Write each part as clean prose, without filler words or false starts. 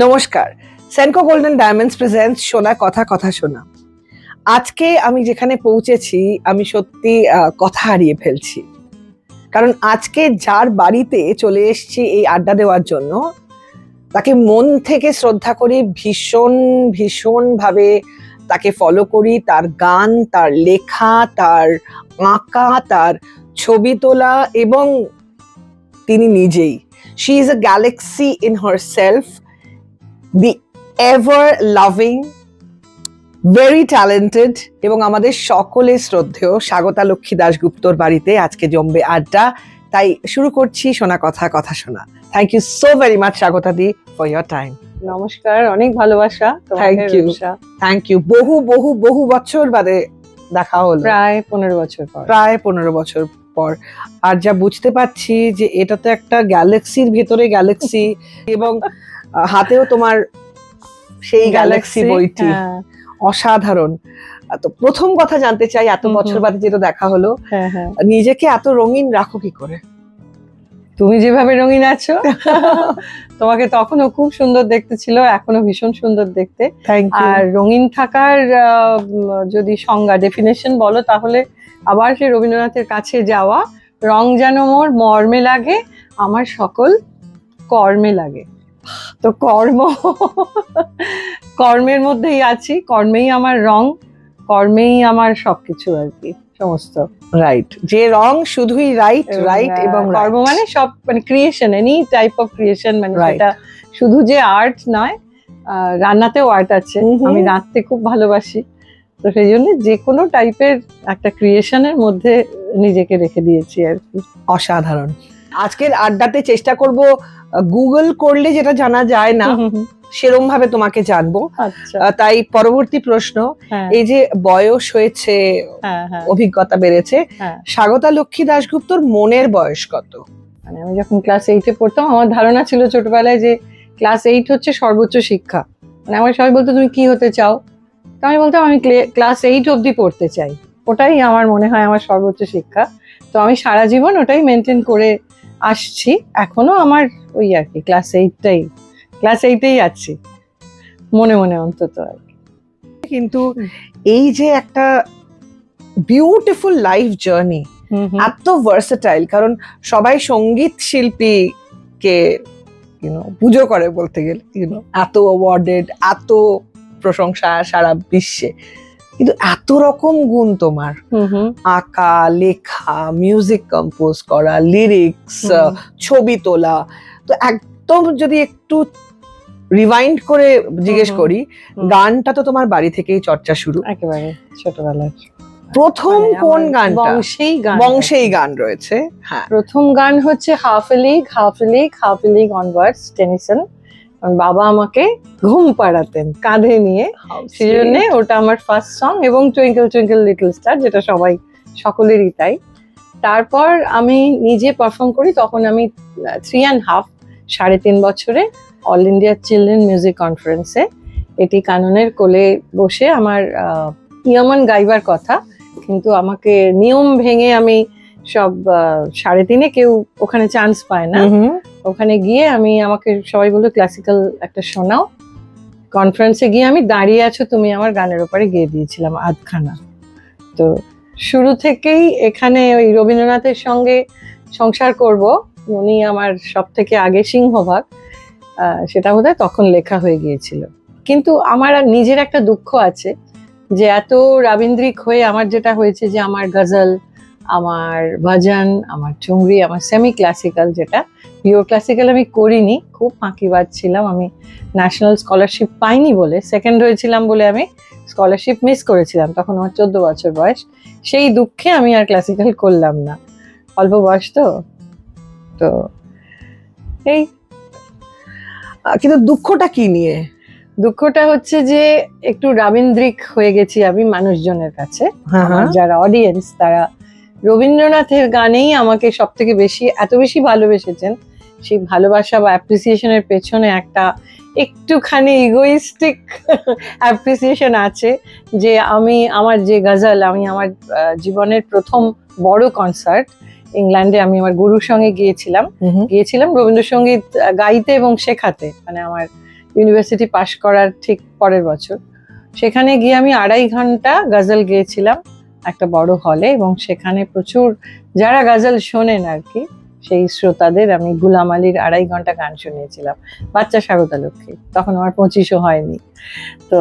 নমস্কার, Senco golden diamonds presents সোনা কথা কথা শোনা। আজকে আমি যেখানে পৌঁছেছি আমি সত্যি কথা হারিয়ে ফেলছি, কারণ আজকে যার বাড়িতে চলে এসেছি এই আড্ডা দেওয়ার জন্য তাকে মন থেকে শ্রদ্ধা করি, ভীষণ ভীষণ ভাবে তাকে ফলো করি। তার গান, তার লেখা, তার আঁকা, তার ছবি তোলা এবং তিনি নিজেই। She is a Galaxy in herself, the ever loving, very talented এবং আমাদের সকলের শ্রদ্ধেয় স্বাগতা লক্ষ্মী দাশগুপ্তর বাড়িতে আজকে জমবে আড্ডা। তাই শুরু করছি সোনা কথা কথা শোনা। Thank you so very much Swagata di for your time. নমস্কার, অনেক ভালোবাসা। Thank you. বহু বহু বহু বছর বাদে দেখা হলো, প্রায় 15 বছর পর। প্রায় 15 বছর পর। আর যা বুঝতে পারছি যে এটা তো একটা গ্যালাক্সির ভেতরে গ্যালাক্সি এবং হাতেও তোমার সেই গ্যালাক্সি বইটি, অসাধারণ। তো প্রথম কথা জানতে চাই, এত বছর বাদে যেটা দেখা হলো, নিজেকে এত রঙিন রাখো কি করে? তুমি যেভাবে রঙিন আছো তোমাকে তখনও খুব সুন্দর দেখতে ছিল, এখনো ভীষণ সুন্দর দেখতে। আর রঙিন থাকার যদি সংজ্ঞা, ডেফিনেশন বলো, তাহলে আবার সেই রবীন্দ্রনাথের কাছে যাওয়া, রং যেন মোর মর্মে লাগে, আমার সকল কর্মে লাগে। তো কর্মের মধ্যেই আছি, কর্মেই আমার রং, কর্মেই আমার সবকিছু আর কি, সমস্ত। রাইট, যে রং শুধুই রাইট এবং কর্ম মানে সব, মানে creation, any type of creation, মানে সেটা শুধু যে আর্ট নয়, রান্নাতেও আর্ট আছে। আমি রাঁধতে খুব ভালোবাসি, তো সেই জন্য যে কোনো টাইপের একটা ক্রিয়েশনের মধ্যে নিজেকে রেখে দিয়েছি আর কি। অসাধারণ। আজকের আড্ডাতে চেষ্টা করব গুগল করলে যেটা জানা যায় না সেরকম ভাবে তোমাকে জানবো। তাই পরবর্তী প্রশ্ন, এই যে বয়স হয়েছে, অভিজ্ঞতা বেড়েছে, স্বাগতা লক্ষ্মী দাশগুপ্তর মনের বয়স কত? মানে আমি যখন ক্লাস 8-এ পড়তাম, আমার ধারণা ছিল ছোটবেলায় যে ক্লাস 8 হচ্ছে সর্বোচ্চ শিক্ষা। মানে আমার সবাই বলতো তুমি কি হতে চাও, তো আমি বলতাম আমি ক্লাস 8 অবধি পড়তে চাই, ওটাই আমার মনে হয় আমার সর্বোচ্চ শিক্ষা। তো আমি সারা জীবন ওটাই মেনটেন করে আসছি, এখনো আমার ওই আর কি ক্লাস 8-এই আছি মনে মনে অন্তত আর কি। কিন্তু এই যে একটা বিউটিফুল লাইফ জার্নি, এত ভার্সেটাইল, কারণ সবাই সঙ্গীত শিল্পীকে পুজো করে বলতে গেলে, এত অ্যাওয়ার্ডেড, এত প্রশংসা সারা বিশ্বে, কিন্তু এত রকম গুণ তোমার, আঁকা, লেখা, মিউজিক কম্পোজ করা, লিরিক্স, ছবি তোলা। তো একদম যদি একটু রিভাইন্ড করে জিজ্ঞেস করি, গানটা তো তোমার বাড়ি থেকেই চর্চা শুরু, একেবারে ছোটবেলায়। প্রথম কোন গানটা? বংশেই গান রয়েছে। হ্যাঁ, প্রথম গান হচ্ছে হাফ এ লিগ অনওয়ার্ডস, টেনিসন। বাবা আমাকে ঘুম পাড়াতেন কাঁধে নিয়ে, সেই জন্য ওটা আমার ফার্স্ট সং। এবং টুইঙ্কল টুইঙ্কল লিটল স্টার, যেটা সকলেরই তাই। তারপর আমি নিজে পারফর্ম করি, তখন আমি 3.5, 3.5 বছরে অল ইন্ডিয়া চিলড্রেন মিউজিক কনফারেন্সে, এটি কাননের কোলে বসে আমার ইয়ামান গাইবার কথা, কিন্তু আমাকে নিয়ম ভেঙে আমি সব 3.5-এ কেউ ওখানে চান্স পায় না। ওখানে গিয়ে আমাকে সবাই বললো ক্লাসিক্যাল একটা শোনাও। কনফারেন্সে গিয়ে আমি দাঁড়িয়ে আছো তুমি আমার গানের ওপরে গিয়ে দিয়েছিলাম আধখানা। তো শুরু থেকেই এখানে ওই রবীন্দ্রনাথের সঙ্গে সংসার করব, উনি আমার সব থেকে আগে সিংহভাগ, সেটা বোধহয় তখন লেখা হয়ে গিয়েছিল। কিন্তু আমার নিজের একটা দুঃখ আছে যে এত রাবীন্দ্রিক হয়ে আমার যেটা হয়েছে যে আমার গজল, আমার ভজন, আমার চুংরি, আমার সেমি ক্লাসিক্যাল, যেটা পিওর ক্লাসিক্যাল আমি করিনি, খুব ফাঁকিবাজ ছিলাম। আমি ন্যাশনাল স্কলারশিপ পাইনি বলে, সেকেন্ড হয়েছিলাম বলে আমি স্কলারশিপ মিস করেছিলাম, তখন আমার 14 বছর বয়স। সেই দুঃখে আমি আর ক্লাসিক্যাল করলাম না, অল্প বয়স তো এই। কিন্তু দুঃখটা কি নিয়ে? দুঃখটা হচ্ছে যে একটু রাবীন্দ্রিক হয়ে গেছি আমি মানুষজনের কাছে। আমার যারা অডিয়েন্স, তারা রবীন্দ্রনাথের গানেই আমাকে সব থেকে এত বেশি ভালোবেসেছেন। সেই ভালোবাসা বা অ্যাপ্রিসিয়েশনের পেছনে একটা একটুখানি ইগোইস্টিক অ্যাপ্রিসিয়েশন আছে, যে আমার যে গজল, আমার জীবনের প্রথম বড় কনসার্ট ইংল্যান্ডে আমি আমার গুরুর সঙ্গে গিয়েছিলাম রবীন্দ্রসঙ্গীত গাইতে এবং শেখাতে। মানে আমার ইউনিভার্সিটি পাশ করার ঠিক পরের বছর। সেখানে গিয়ে আমি 2.5 ঘন্টা গজল গেয়েছিলাম একটা বড় হলে, এবং সেখানে প্রচুর যারা গজল শোনেন আর কি সেই শ্রোতাদের আমি গুলাম আলীর 2.5 ঘন্টা গান শুনিয়েছিলাম, বাচ্চা স্বাগতা লক্ষ্মী, তখন আমার 25ও হয়নি। তো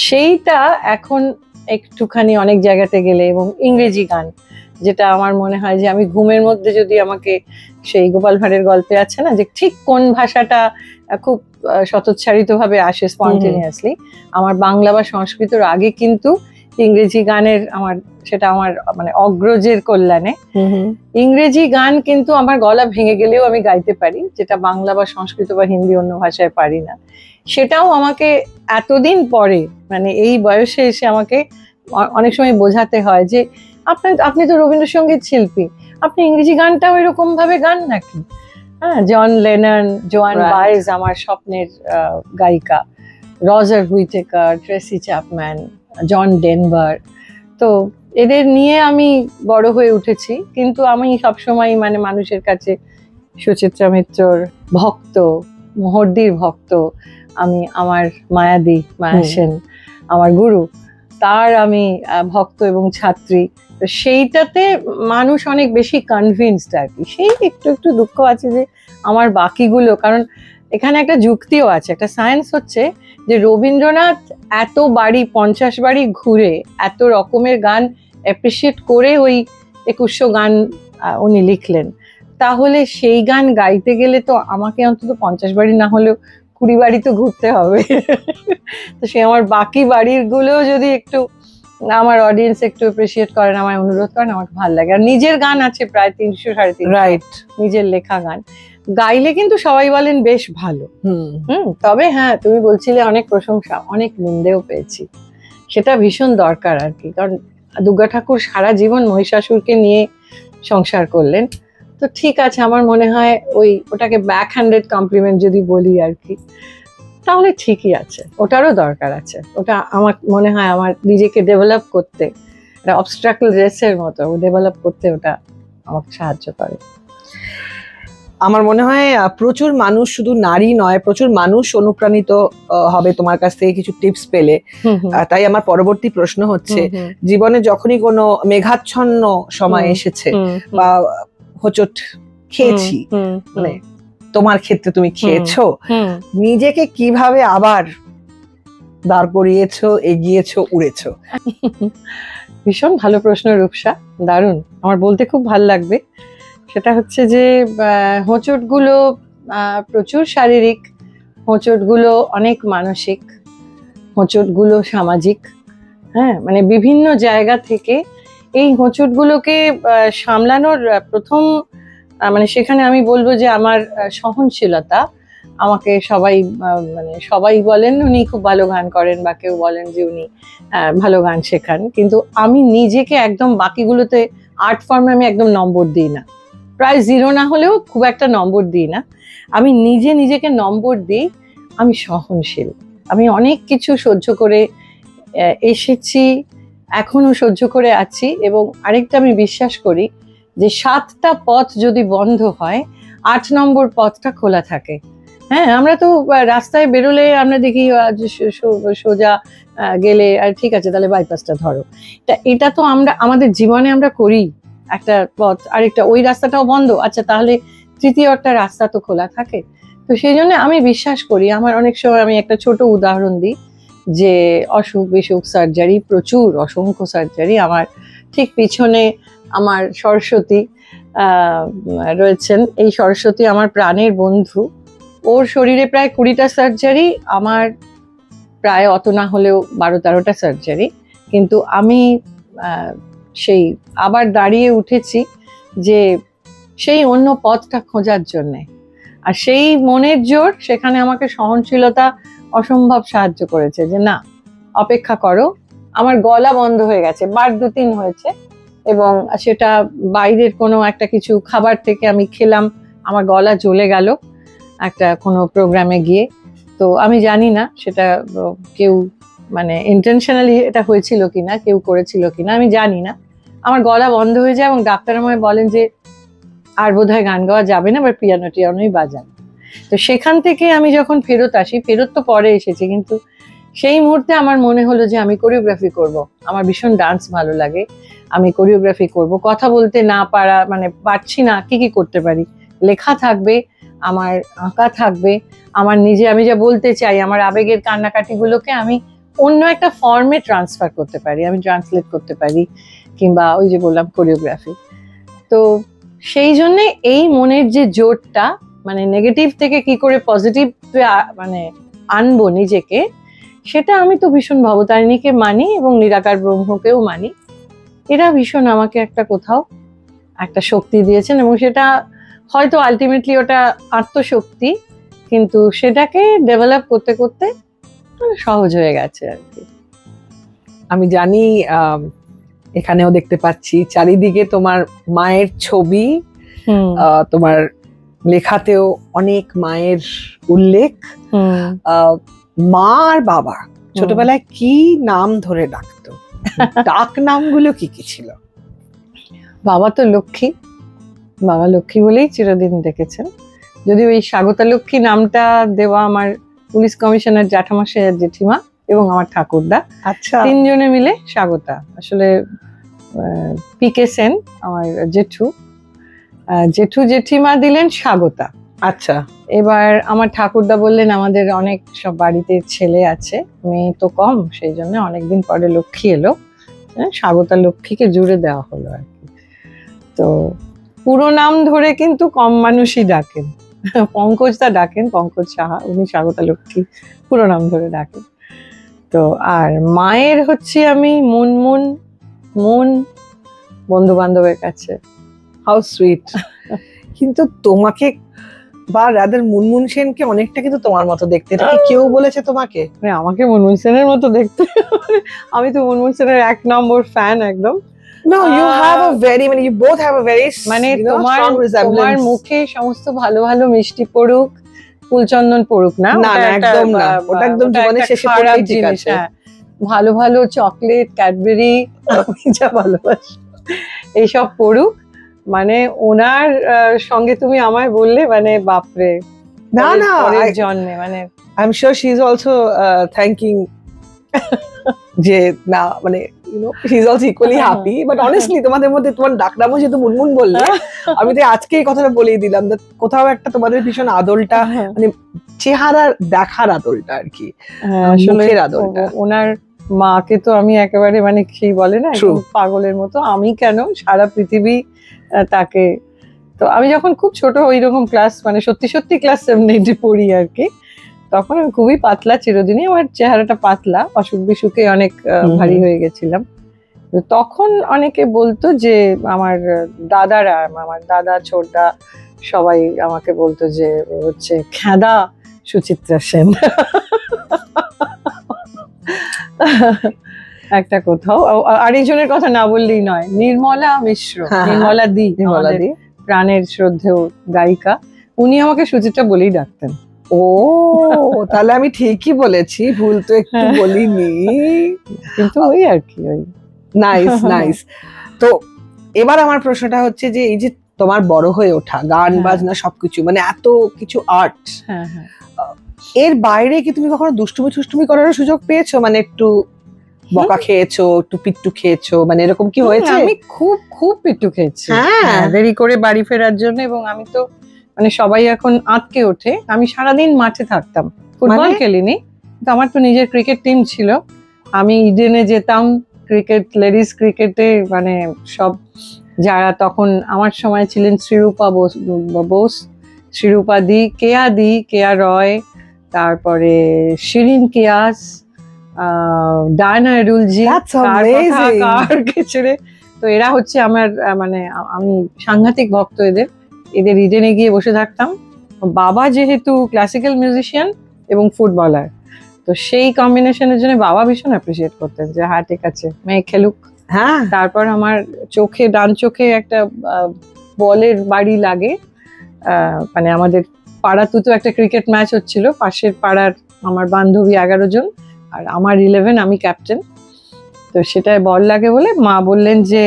সেইটা এখন একটুখানি অনেক জায়গাতে গেলে, এবং ইংরেজি গান, যেটা আমার মনে হয় যে আমি ঘুমের মধ্যে যদি আমাকে, সেই গোপাল ভাঁড়ের গল্পে আছে না যে ঠিক কোন ভাষাটা খুব স্বতঃচারিত ভাবে আসে স্পন্টেনিয়াসলি, আমার বাংলা বা সংস্কৃতর আগে কিন্তু ইংরেজি গানের সেটা আমার মানে অগ্রজের কল্যাণে ইংরেজি গান কিন্তু আমার গলা ভেঙে গেলেও আমি গাইতে পারি, যেটা বাংলা বা সংস্কৃত বা হিন্দি অন্য ভাষায় পারি না। সেটাও আমাকে এতদিন পরে মানে এই বয়সে এসে আমাকে অনেক সময় বোঝাতে হয় যে আপনি তো রবীন্দ্রসঙ্গীত শিল্পী, আপনি ইংরেজি গানটাও এরকম ভাবে গান নাকি? হ্যাঁ, জন লেনন, জোয়ান বাইজ আমার স্বপ্নের গায়িকা, রজার হুইটেকার, ট্রেসি চ্যাপম্যান, জন ডেনভার, তো এদের নিয়ে আমি বড় হয়ে উঠেছি। কিন্তু আমি সবসময় মানে মানুষের কাছে সুচিত্রা মিত্রর ভক্ত, মোহর্দির ভক্ত, আমি আমার মায়াদি, মায়া সেন আমার গুরু, তার আমি ভক্ত এবং ছাত্রী। তো সেইটাতে মানুষ অনেক বেশি কনভিন্সড আর কি। সেই একটু একটু দুঃখ আছে যে আমার বাকিগুলো, কারণ এখানে একটা যুক্তিও আছে, একটা সায়েন্স হচ্ছে যে রবীন্দ্রনাথ এত বাড়ি 50 বাড়ি ঘুরে এত রকমের গান অ্যাপ্রিসিয়েট করে ওই 2100 গান উনি লিখলেন, তাহলে সেই গান গাইতে গেলে তো আমাকে অন্তত 50 বাড়ি না হলেও 20 বাড়ি তো ঘুরতে হবে। তো সে আমার বাকি বাড়ির গুলোও যদি একটু আমার অডিয়েন্স একটু অ্যাপ্রিসিয়েট করেন, আমার অনুরোধ করেন, আমার ভালো লাগে। আর নিজের গান আছে প্রায় 300-350, রাইট, নিজের লেখা গান গাইলে কিন্তু সবাই বলেন বেশ ভালো। তবে হ্যাঁ, তুমি বলছিলে অনেক প্রশংসা, অনেক নিন্দেও পেয়েছি, সেটা ভীষণ দরকার আর কি। কারণ দুর্গা ঠাকুর সারা জীবন মহিষাসুরকে নিয়ে সংসার করলেন, তো ঠিক আছে, আমার মনে হয় ওটাকে ব্যাক হ্যান্ডেড কমপ্লিমেন্ট যদি বলি আর কি, তাহলে ঠিকই আছে, ওটারও দরকার আছে। ওটা আমার মনে হয় আমার নিজেকে ডেভেলপ করতে, একটা অবস্ট্রাকল রেসের মতো ডেভেলপ করতে ওটা আমাকে সাহায্য করে। আমার মনে হয় প্রচুর মানুষ, শুধু নারী নয়, প্রচুর মানুষ অনুপ্রাণিত হবে তোমার কাছ থেকে কিছু টিপস পেলে। তাই আমার পরবর্তী প্রশ্ন হচ্ছে, জীবনে যখনই কোনো মেঘাচ্ছন্ন সময় এসেছে বা হোঁচট খেয়েছি, মানে তোমার ক্ষেত্রে তুমি খেয়েছো, নিজেকে কিভাবে আবার দাঁড় করিয়েছো, এগিয়েছো, উড়েছো? ভীষণ ভালো প্রশ্ন রূপসা, দারুণ, আমার বলতে খুব ভালো লাগবে। সেটা হচ্ছে যে হোঁচটগুলো প্রচুর শারীরিক, হোঁচটগুলো অনেক মানসিক, হোঁচটগুলো সামাজিক, হ্যাঁ, মানে বিভিন্ন জায়গা থেকে এই হোঁচটগুলোকে সামলানোর প্রথম মানে সেখানে আমি বলবো যে আমার সহনশীলতা। আমাকে সবাই বলেন উনি খুব ভালো গান করেন, বা কেউ বলেন যে উনি ভালো গান শেখান, কিন্তু আমি নিজেকে একদম বাকিগুলোতে আর্ট ফর্মে আমি একদম নম্বর দিই না, প্রায় 0 না হলেও খুব একটা নম্বর দিই না। আমি নিজেকে নম্বর দিই, আমি সহনশীল, আমি অনেক কিছু সহ্য করে এসেছি, এখনো সহ্য করে আছি। এবং আরেকটা আমি বিশ্বাস করি যে 7টা পথ যদি বন্ধ হয়, 8 নম্বর পথটা খোলা থাকে। হ্যাঁ, আমরা তো রাস্তায় বেরোলে আমরা দেখি সোজা গেলে আর ঠিক আছে, তাহলে বাইপাসটা ধরো, এটা তো আমাদের জীবনে আমরা করি। একটা পথ, আরেকটা ওই রাস্তাটাও বন্ধ, আচ্ছা তাহলে তৃতীয় একটা রাস্তা তো খোলা থাকে। তো সেই জন্য আমি বিশ্বাস করি, আমার অনেক সময় আমি একটা ছোট উদাহরণ দিই যে অসুখ বিসুখ সার্জারি, প্রচুর অসংখ্য সার্জারি, আমার ঠিক পিছনে আমার সরস্বতী রয়েছেন। এই সরস্বতী আমার প্রাণের বন্ধু, ওর শরীরে প্রায় 20টা সার্জারি, আমার প্রায় অত না হলেও 12-13টা সার্জারি, কিন্তু আমি সেই আবার দাঁড়িয়ে উঠেছি যে সেই অন্য পথটা খোঁজার জন্যে। আর সেই মনের জোর, সেখানে আমাকে সহনশীলতা অসম্ভব সাহায্য করেছে যে না, অপেক্ষা করো। আমার গলা বন্ধ হয়ে গেছে, বার 2-3 হয়েছে, এবং সেটা বাইরের কোনো একটা কিছু খাবার থেকে আমি খেলাম, আমার গলা জ্বলে গেল একটা কোনো প্রোগ্রামে গিয়ে। তো আমি জানি না সেটা কেউ মানে ইন্টেনশনালি এটা হয়েছিল কিনা, কেউ করেছিল কিনা আমি জানি না, আমার গলা বন্ধ হয়ে যায় এবং ডাক্তার আমায় বলেন যে আর বোধহয় গান গাওয়া যাবে না, এবার পিয়ানো টিয়ানোই বাজান। তো সেখান থেকে আমি যখন ফেরত আসি, ফেরত তো পরে এসেছি, কিন্তু সেই মুহূর্তে আমার মনে হলো যে আমি কোরিওগ্রাফি করব। আমার ভীষণ ডান্স ভালো লাগে, আমি কোরিওগ্রাফি করব। কথা বলতে না পারা, মানে পারছি না, কি কি করতে পারি? লেখা থাকবে, আমার আঁকা থাকবে, আমার নিজে আমি যা বলতে চাই, আমার আবেগের কান্নাকাটিগুলোকে আমি অন্য একটা ফর্মে ট্রান্সফার করতে পারি, আমি ট্রান্সলেট করতে পারি, কিংবা ওই যে বললাম কোরিওগ্রাফি। তো সেই জন্য এই মনের যে জোরটা, মানে নেগেটিভ থেকে কি করে পজিটিভ মানে আনবো নিজেকে, সেটা আমি তো ভীষণ ভবতারিণীকে মানি এবং নিরাকার ব্রহ্মকেও মানি। এরা ভীষণ আমাকে একটা কোথাও একটা শক্তি দিয়েছেন, এবং সেটা হয়তো আলটিমেটলি ওটা আত্মশক্তি, কিন্তু সেটাকে ডেভেলপ করতে করতে সহজ হয়ে গেছে আর কি। আমি জানি এখানেও দেখতে পাচ্ছি চারিদিকে তোমার মায়ের ছবি, তোমার লেখাতেও অনেক মায়ের উল্লেখ। মা আর বাবা ছোটবেলায় কি নাম ধরে ডাকতো? ডাক নামগুলো কি কি ছিল? বাবা তো লক্ষ্মী, বাবা লক্ষ্মী বলেই চিরদিন ডেকেছেন। যদি ওই স্বাগতা লক্ষ্মী নামটা দেওয়া আমার পুলিশ কমিশনার জ্যাঠামশাই আর জেঠিমা এবং আমার ঠাকুরদা, আচ্ছা, তিনজনে মিলে স্বাগতা। আসলে পিকে সেন আমার জেঠু, জেঠু জেঠিমা দিলেন স্বাগতা। আচ্ছা, এবার আমার ঠাকুরদা বললেন আমাদের অনেক সব বাড়িতে ছেলে আছে, মেয়ে তো কম, সেই জন্য অনেকদিন পরে লক্ষ্মী এলো, স্বাগতা লক্ষ্মীকে জুড়ে দেওয়া হলো আর কি। তো পুরো নাম ধরে কিন্তু কম মানুষই ডাকেন, পঙ্কজদা ডাকেন, পঙ্কজ সাহা, উনি স্বাগতা লক্ষ্মী পুরো নাম ধরে ডাকেন। তো আর মায়ের হচ্ছে আমি মুনমুন, মুন, বন্ধু বান্ধবের কাছে। How sweet. কিন্তু তোমাকে বা রাদার মুনমুন সেনকে অনেকটা কিন্তু তোমার মতো দেখতে, এটা কি কেউ বলেছে তোমাকে? মানে আমাকে মুনমুন সেনের মতো দেখতে? আমি তো মুনমুন সেনের 1 নম্বর ফ্যান একদম। No, you have a very, you both have a very, মানে তোমার strong resemblance. মুখে সমস্ত ভালো ভালো মিষ্টি পড়ুক, ফুলচন্দন পড়ুক না, না একদম না, ওটা একদম জীবনের শেষে পড়লেই ঠিক আছে। ভালো ভালো চকলেট, ক্যাডবেরি, আমি যা ভালোবাসি এইসব পড়ুক। মানে ওনার সঙ্গে তুমি আমায় বললে, মানে বাপরে, না না, জন্মে মানে I'm sure she is also thanking যে না, মানে she is also equally happy, but honestly তোমাদের মধ্যে তোমার ডাকনামও যেহেতু মুনমুন বললে, আমি তো আজকে এই কথাটা বলেই দিলাম, কোথাও একটা তোমাদের ভীষণ আদলটা, মানে চেহারার দেখার আদলটা আর কি, মুখের আদলটা। ওনার মাকে তো আমি একেবারে মানে কি বলে না, পাগলের মতো, আমি কেন সারা পৃথিবী তাকে। তো আমি যখন খুব ছোট, ওইরকম ক্লাস, মানে সত্যি সত্যি ক্লাস 7-8 পড়ি আর কি, তখন আমি খুবই পাতলা, চিরদিনই আমার চেহারাটা পাতলা, অসুখ বিসুখে অনেক ভারী হয়ে গেছিলাম। তখন অনেকে বলতো যে আমার দাদারা, আমার দাদা ছোটদা সবাই আমাকে বলতো যে হচ্ছে খেদা সুচিত্রা সেন। একটা কোথাও আরেকজনের কথা না বললেই নয়, নির্মলা মিশ্র, নির্মলা দি, প্রাণের শ্রদ্ধেয় গায়িকা, উনি আমাকে সুচিত্রা বলেই ডাকতেন। ও তাহলে আমি ঠিকই বলেছি, ভুল তো একটু বলিনি, কিন্তু ওই আর কি, ওই নাইস নাইস। তো এবার আমার প্রশ্নটা হচ্ছে যে এই যে তোমার বড় হয়ে ওঠা, গান বাজনা সবকিছু, মানে এত কিছু আর্ট, এর বাইরে কি তুমি কখনো দুষ্টুমি করার সুযোগ পেয়েছো? মানে একটু বকা খেয়েছো, একটু পিট্টু খেয়েছো, মানে এরকম কি হয়েছে? আমি খুব খুব পিট্টু খেয়েছি দেরি করে বাড়ি ফেরার জন্য, এবং আমি তো মানে সবাই এখন আটকে ওঠে, আমি সারাদিন মাঠে থাকতাম, ফুটবল খেলিনি, কিন্তু আমার তো নিজের ক্রিকেট টিম ছিল, আমি ইডেনে যেতাম ক্রিকেট, লেডিস ক্রিকেটে, মানে সব যারা তখন আমার সময় ছিলেন, শ্রীরূপা বোস, শ্রীরূপা দি, কেয়া রয়, তারপরে শিরিন কিয়াস, ডায়না এডুলজি, কারকে ছেড়ে। তো এরা হচ্ছে আমার, মানে আমি সাংঘাতিক ভক্ত এদের ইডেনে গিয়ে বসে থাকতাম। বাবা যেহেতু ক্লাসিক্যাল মিউজিশিয়ান এবং ফুটবলার, তো সেই কম্বিনেশনের জন্য বাবা ভীষণ অ্যাপ্রিসিয়েট করতেন যে হ্যাঁ ঠিক আছে, মেয়ে খেলুক। হ্যাঁ, তারপর আমার চোখে, ডান চোখে একটা বলের বাড়ি লাগে, মানে আমাদের পাড়াতুতো একটা ক্রিকেট ম্যাচ হচ্ছিল, পাশের পাড়ার আমার বান্ধবী 11 জন আর আমার 11, আমি ক্যাপ্টেন। তো সেটাই বল লাগে বলে মা বললেন যে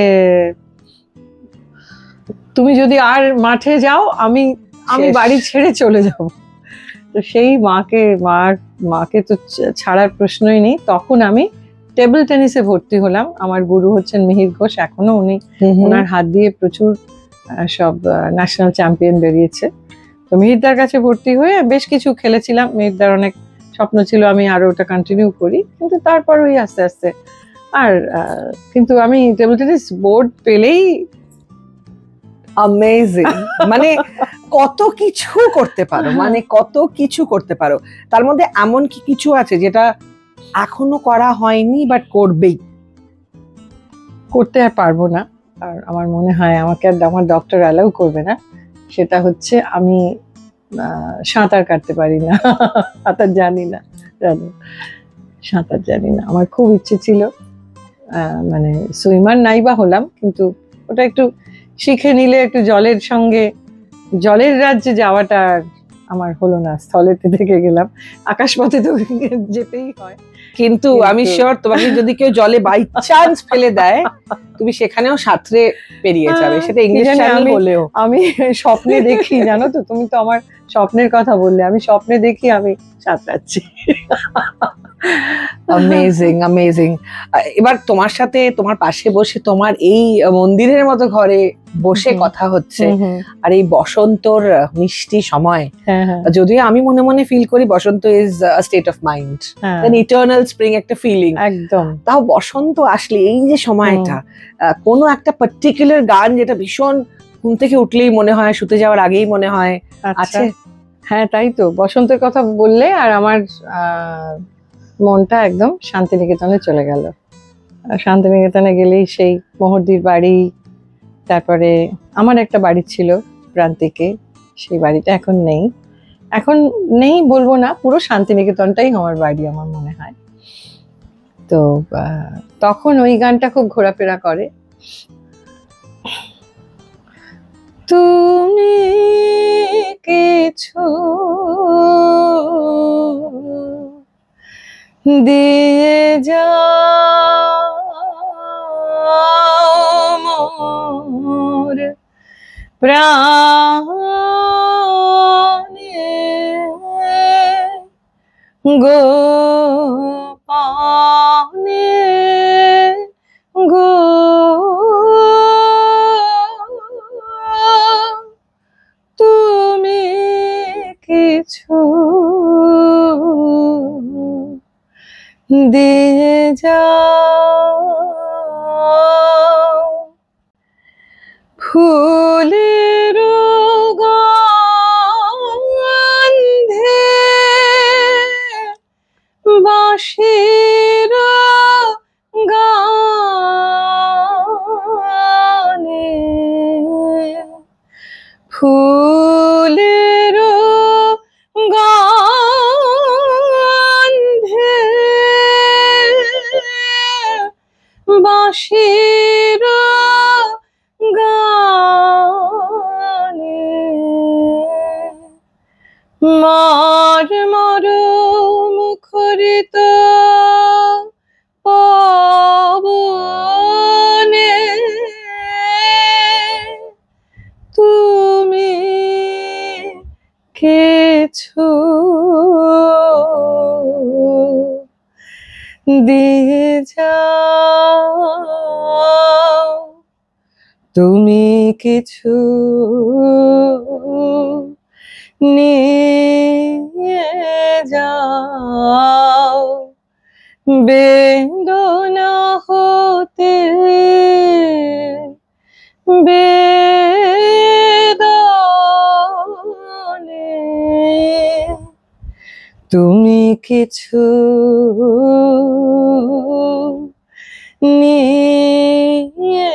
তুমি যদি আর মাঠে যাও, আমি বাড়ি ছেড়ে চলে যাব। তো সেই মাকে তো ছাড়ার প্রশ্নই নেই। তখন আমি টেবিল টেনিসে ভর্তি হলাম। আমার গুরু হচ্ছেন মিহির ঘোষ, এখনো উনি ওনার হাত দিয়ে প্রচুর সব ন্যাশনাল চ্যাম্পিয়ন বেরিয়েছে। তো মিহিরদার কাছে ভর্তি হয়ে বেশ কিছু খেলেছিলাম। মিহিরদার অনেক স্বপ্ন ছিল আমি আরো ওটা কন্টিনিউ করি, কিন্তু তারপর ওই আস্তে আস্তে আর কিন্তু আমি টেবিল টেনিস বোর্ড পেলেই অ্যামেজিং, মানে কত কিছু করতে পারো, মানে কত কিছু করতে পারো। তার মধ্যে এমন কি কিছু আছে যেটা এখনো করা হয়নি বাট করবেই? করতে আর পারবো না, আর আমার মনে হয় আমাকে আর আমার ডক্টর অ্যালাউ করবে না। সেটা হচ্ছে আমি সাঁতার কাটতে পারি না, সাঁতার জানি না, সাঁতার জানি না। আমার খুব ইচ্ছে ছিল, মানে সুইমার নাই বা হলাম, কিন্তু ওটা একটু শিখে নিলে একটু জলের সঙ্গে, জলের রাজ্যে যাওয়াটা আমার হলো না, স্থলেতে থেকে গেলাম। আকাশপথে তো যেতেই হয়, কিন্তু আমি শিওর তোমাকে যদি কেউ জলে বাই চান্স ফেলে দেয় তুমি সেখানেও সাঁতরে পেরিয়ে যাবে, সেটা ইংলিশ চ্যানেল হলেও। আমি স্বপ্নে দেখি, জানো তো, তুমি তো আমার স্বপ্নের কথা বললে, আমি স্বপ্নে দেখি আমি সাঁতরাচ্ছি। Amazing amazing. এবার তোমার সাথে তোমার পাশে বসে তোমার এই মন্দিরের মতো ঘরে বসে কথা হচ্ছে, আর এই বসন্তর মিষ্টি সময়, যদিও আমি মনে মনে ফিল করি বসন্ত is a state of mind, then eternal spring একটা ফিলিং একদম। তাও বসন্ত আসলে এই যে সময়টা, কোনো একটা পার্টিকুলার গান যেটা ভীষণ ঘুম থেকে উঠলেই মনে হয়, শুতে যাওয়ার আগেই মনে হয় আছে? হ্যাঁ, তাই তো, বসন্তের কথা বললে আর আমার মনটা একদম শান্তিনিকেতনে চলে গেল। শান্তিনিকেতনে গেলেই সেই মোহরদির বাড়ি, তারপরে আমার একটা বাড়ি ছিল প্রান্তিকে, সেই বাড়িটা এখন নেই বলবো না, পুরো শান্তিনিকেতনটাই আমার বাড়ি আমার মনে হয়। তো তখন ওই গানটা খুব ঘোরাফেরা করে। তুমি কিছু দিয়ে যাও মোর প্রাণে গোপনে গো, তুমি কিছু দিয়ে যাও। ফুলের গন্ধে বাঁশির গানে, ফুলের গন্ধে বাঁশির গানে, মার মুখরিত পবনে তুমি কিছু দিয়ে যাও, তুমি কিছু নিয়ে যাও, বেদনা হতে বেদনে তুমি কিছু নিয়ে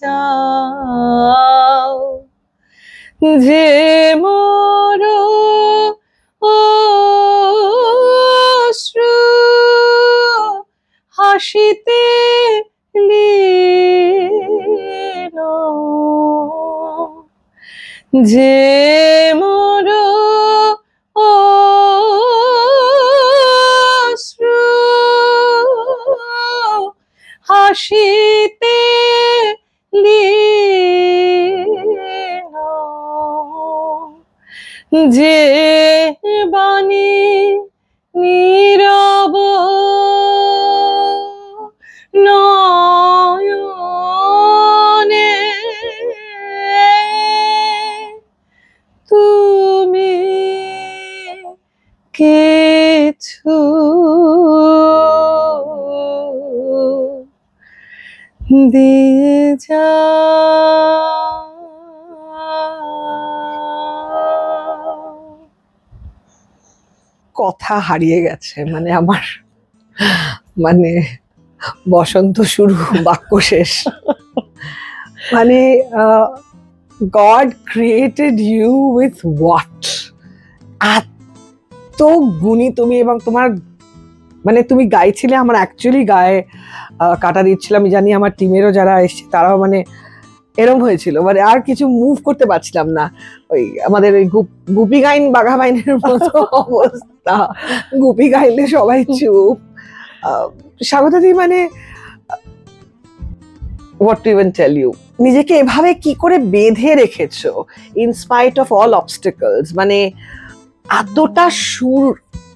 যাও, যে মোর অশ্রু হাসিতে লীন, যে মোর অশ্রু হাসিতে লীন, যে বাণী নীরব নয়নে তুমি কিছু দিয়ে যাও। কথা হারিয়ে গেছে, মানে আমার মানে বসন্ত শুরু বাক্য শেষ। মানে God created you with what, এত গুণী তুমি, এবং তোমার মানে তুমি গাইছিলে, আমার অ্যাকচুয়ালি গায়ে কাটা দিচ্ছিল। আমি জানি আমার টিমেরও যারা এসছে তারাও মানে এরম হয়েছিল, মানে আর কিছু মুভ করতে পারছিলাম না। ওই আমাদের ওই গুপি গাইন বাঘা বাইনের মতো অবস্থা, গুপি গাইলে সবাই চুপ। স্বাগতাদি মানে what to even tell you, নিজেকে এভাবে কি করে বেঁধে রেখেছো in spite of all obstacles, মানে এতটা সুর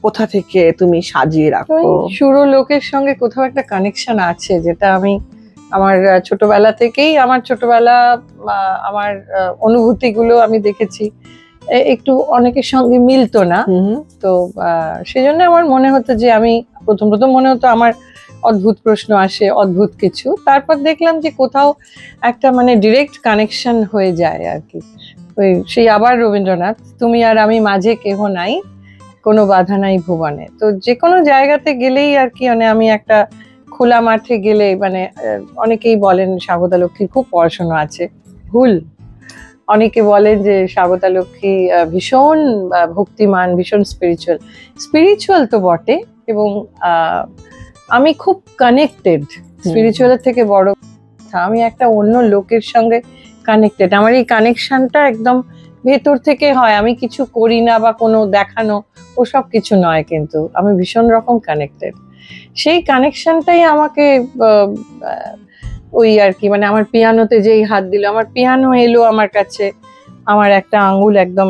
কোথা থেকে তুমি সাজিয়ে রাখো? সুর লোকের সঙ্গে কোথাও একটা কানেকশন আছে, যেটা আমি আমার ছোটবেলা থেকেই, আমার ছোটবেলা আমার অনুভূতিগুলো আমি দেখেছি একটু অনেকের সঙ্গে মিলতো না। তো সেজন্য আমার মনে হতো যে আমি প্রথম মনে হতো আমার অদ্ভুত প্রশ্ন আসে, অদ্ভুত কিছু, তারপর দেখলাম যে কোথাও একটা মানে ডিরেক্ট কানেকশন হয়ে যায় আর কি। ওই সেই আবার রবীন্দ্রনাথ, তুমি আর আমি মাঝে কেহ নাই, কোনো বাধা নাই ভুবনে। তো যে কোনো জায়গাতে গেলেই আর কি, মানে আমি একটা খোলা মাঠে গেলে, মানে অনেকেই বলেন স্বাগতা লক্ষ্মীর খুব পড়াশোনা আছে, ভুল। অনেকে বলেন যে স্বাগতা লক্ষ্মী ভীষণ ভক্তিমান, ভীষণ স্পিরিচুয়াল তো বটে, এবং আমি খুব কানেক্টেড। স্পিরিচুয়ালের থেকে বড় কথা, আমি একটা অন্য লোকের সঙ্গে কানেক্টেড। আমার এই কানেকশনটা একদম ভেতর থেকে হয়, আমি কিছু করি না বা কোনো দেখানো ওসব কিছু নয়, কিন্তু আমি ভীষণ রকম কানেক্টেড। সেই কানেকশনটাই আমাকে ওই আর কি, মানে আমার পিয়ানোতে যেই হাত দিল, আমার পিয়ানো এলো আমার কাছে, আমার একটা আঙ্গুল একদম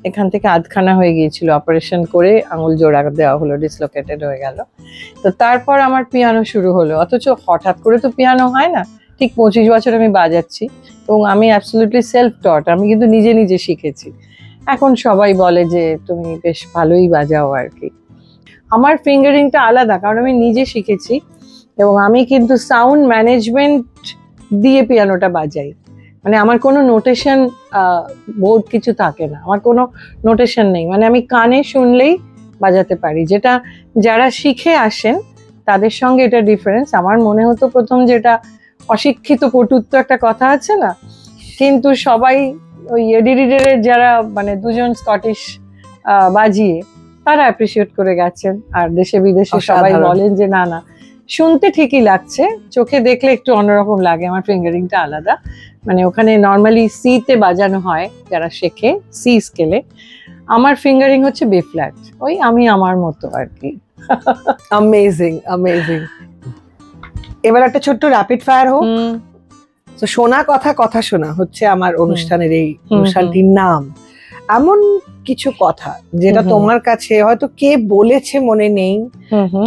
এখান থেকে আধখানা হয়ে গিয়েছিল, অপারেশন করে আঙ্গুল জোড়া দেওয়া হলো, ডিসলোকেটেড হয়ে গেল। তো তারপর আমার পিয়ানো শুরু হলো, অথচ হঠাৎ করে তো পিয়ানো হয় না। ঠিক 25 বছর আমি বাজাচ্ছি, এবং আমি অ্যাবসলিউটলি সেলফ টট, আমি কিন্তু নিজে নিজে শিখেছি। এখন সবাই বলে যে তুমি বেশ ভালোই বাজাও আর কি। আমার ফিঙ্গারিংটা আলাদা, কারণ আমি নিজে শিখেছি, এবং আমি কিন্তু সাউন্ড ম্যানেজমেন্ট দিয়ে পিয়ানোটা বাজাই। মানে আমার কোনো নোটেশন বোর্ড কিছু থাকে না, আমার কোনো নোটেশন নেই, মানে আমি কানে শুনলেই বাজাতে পারি। যেটা যারা শিখে আসেন তাদের সঙ্গে এটা ডিফারেন্স। আমার মনে হতো প্রথম, যেটা অশিক্ষিত পটুত্ব একটা কথা আছে না, কিন্তু সবাই ওই এডি রিডারের যারা মানে দুজন স্কটিশ বাজিয়ে, তারা অ্যাপ্রিসিয়েট করে গেছেন, আর দেশে বিদেশে সবাই বলেন যে না না শুনতে ঠিকই লাগছে, চোখে দেখলে একটু অন্যরকম লাগে। আমার ফিঙ্গারিংটা আলাদা, মানে ওখানে নর্মালি সি তে বাজানো হয় যারা শেখে সি স্কেলে, আমার ফিঙ্গারিং হচ্ছে বি ফ্ল্যাট, ওই আমি আমার মতো আর কি। Amazing amazing. এবার একটা ছোট্ট র্যাপিড ফায়ার হোক। তো শোনা কথা কথা শোনা হচ্ছে আমার অনুষ্ঠানের এই অনুষ্ঠানটির নাম। এমন কিছু কথা যেটা তোমার কাছে হয়তো কে বলেছে মনে নেই,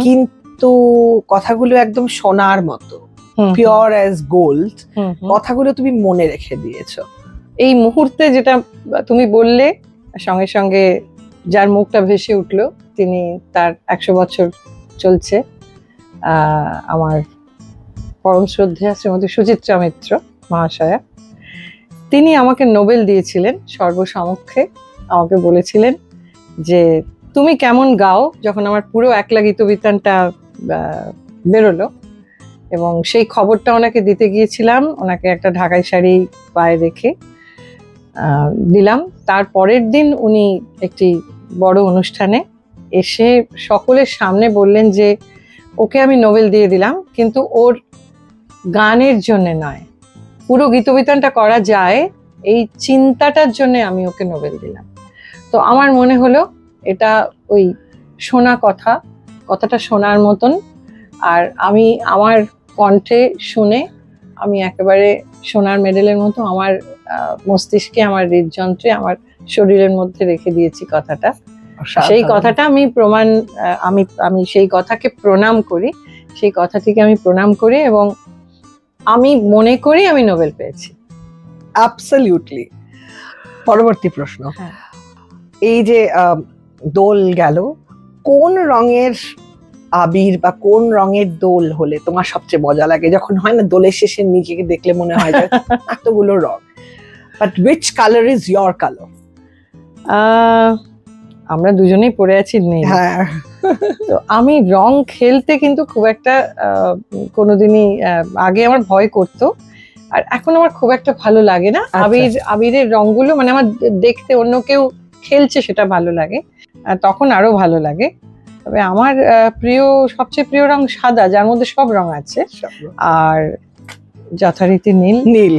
কিন্তু কথাগুলো একদম সোনার মতো, পিওর অ্যাজ গোল্ড, কথাগুলো তুমি মনে রেখে দিয়েছো। এই মুহূর্তে যেটা তুমি বললে, সঙ্গে সঙ্গে যার মুখটা ভেসে উঠলো, তিনি তার 100 বছর চলছে, আমার পরম শ্রদ্ধেয়া শ্রীমতী সুচিত্রা মিত্র মহাশয়া। তিনি আমাকে নোবেল দিয়েছিলেন সর্বসমক্ষে, আমাকে বলেছিলেন যে তুমি কেমন গাও, যখন আমার পুরো একলা গীতবিতানটা বেরোলো, এবং সেই খবরটা ওনাকে দিতে গিয়েছিলাম, ওনাকে একটা ঢাকাই শাড়ি পায়ে রেখে দিলাম। তার পরের দিন উনি একটি বড় অনুষ্ঠানে এসে সকলের সামনে বললেন যে ওকে আমি নোবেল দিয়ে দিলাম, কিন্তু ওর গানের জন্য নয়, পুরো গীতবিতানটা করা যায় এই চিন্তাটার জন্য আমি ওকে নোবেল দিলাম। তো আমার মনে হলো এটা ওই শোনা কথাটা শোনার মতন, আর আমি আমার কণ্ঠে শুনে আমি একেবারে সোনার মেডেলের মতো আমার মস্তিষ্কে, আমার হৃদযন্ত্রে, আমার শরীরের মধ্যে রেখে দিয়েছি কথাটা। সেই কথাটা আমি আমি সেই কথাকে প্রণাম করি, সেই কথাটিকে আমি প্রণাম করি, এবং আমি মনে করি আমি নোবেল পেয়েছি। অ্যাবসলিউটলি। পরবর্তী প্রশ্ন, হ্যাঁ। এই যে দোল গেল, কোন রঙের আবির বা কোন রঙের দোল হলে তোমার সবচেয়ে মজা লাগে? যখন হয় না দোলের শেষে নিজেকে দেখলে মনে হয় যে এতগুলো রং, but which colour is your colour? আমরা দুজনেই পড়ে আছি নীল। হ্যাঁ, তো আমি রং খেলতে কিন্তু খুব একটা কোনোদিনই আগে আমার ভয় করতো, আর এখন আমার খুব একটা ভালো লাগে না। আবিরের রংগুলো মানে আমার দেখতে অন্য কেউ খেলছে সেটা ভালো লাগে, তখন আরো ভালো লাগে। তবে আমার সবচেয়ে প্রিয় রং সাদা, যার মধ্যে সব রং আছে, আর যথারীতি নীল। নীল।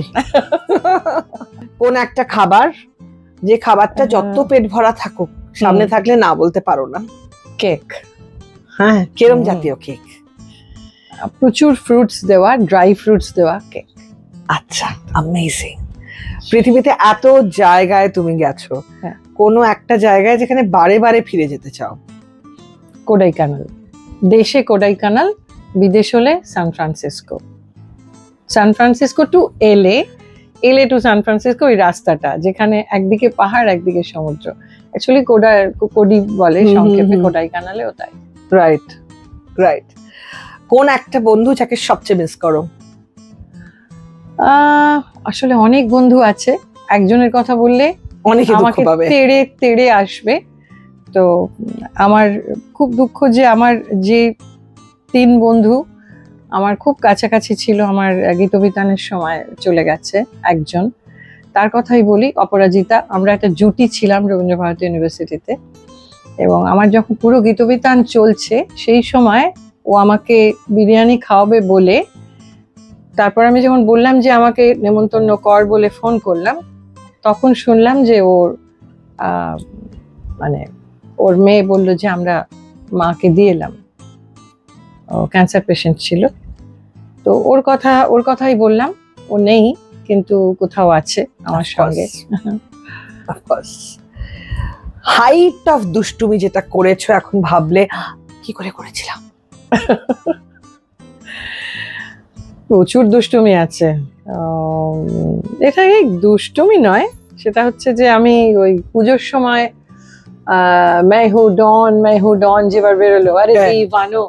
কোন একটা খাবার, যে খাবারটা যত পেট ভরা থাকুক সামনে থাকলে না বলতে পারো না? কেক। হ্যাঁ, কিরম জাতীয় কেক? প্রচুর ফ্রুটস দেওয়া, ড্রাই ফ্রুটস দেওয়া কেক। আচ্ছা, অ্যামেজিং। পৃথিবীতে এত জায়গায় তুমি গেছো, কোনো একটা জায়গায় যেখানে বারে বারে ফিরে যেতে চাও? কোডাইকানাল। দেশে কোডাইকানাল, বিদেশ হলে San Francisco. San Francisco to LA to San Francisco, ওই রাস্তাটা যেখানে একদিকে পাহাড় একদিকে সমুদ্র, অ্যাকচুয়ালি কোডি বলে সংক্ষেপে, কোডাইকানালে ওটাই। Right, right. কোন একটা বন্ধু যাকে সবচেয়ে মিস করো? আসলে অনেক বন্ধু আছে, একজনের কথা বললে আমাকে তেড়ে তেড়ে আসবে। তো আমার খুব দুঃখ যে আমার যে 3 বন্ধু আমার খুব কাছাকাছি ছিল, আমার গীতবিতানের সময় চলে গেছে একজন। তার কথাই বলি, অপরাজিতা। আমরা একটা জুটি ছিলাম রবীন্দ্রভারতী ইউনিভার্সিটিতে, এবং আমার যখন পুরো গীতবিতান চলছে সেই সময় ও আমাকে বিরিয়ানি খাওয়াবে বলে, তারপর আমি যখন বললাম যে আমাকে নেমন্তন্ন কর বলে ফোন করলাম, তখন শুনলাম যে ওর মেয়ে বলল যে আমরা মাকে দিয়ে এলাম, ও ক্যান্সার পেশেন্ট ছিল। তো ওর কথাই বললাম, ও নেই কিন্তু কোথাও আছে আমার সঙ্গে। হাইট অফ দুষ্টুমি যেটা করেছো এখন ভাবলে কি করে করেছিলাম? প্রচুর দুষ্টুমি আছে। এটা দুষ্টুমি নয়, সেটা হচ্ছে যে আমি ওই পুজোর সময় मैं हूँ डॉन যেবার বেরোলো, আরে दीवानो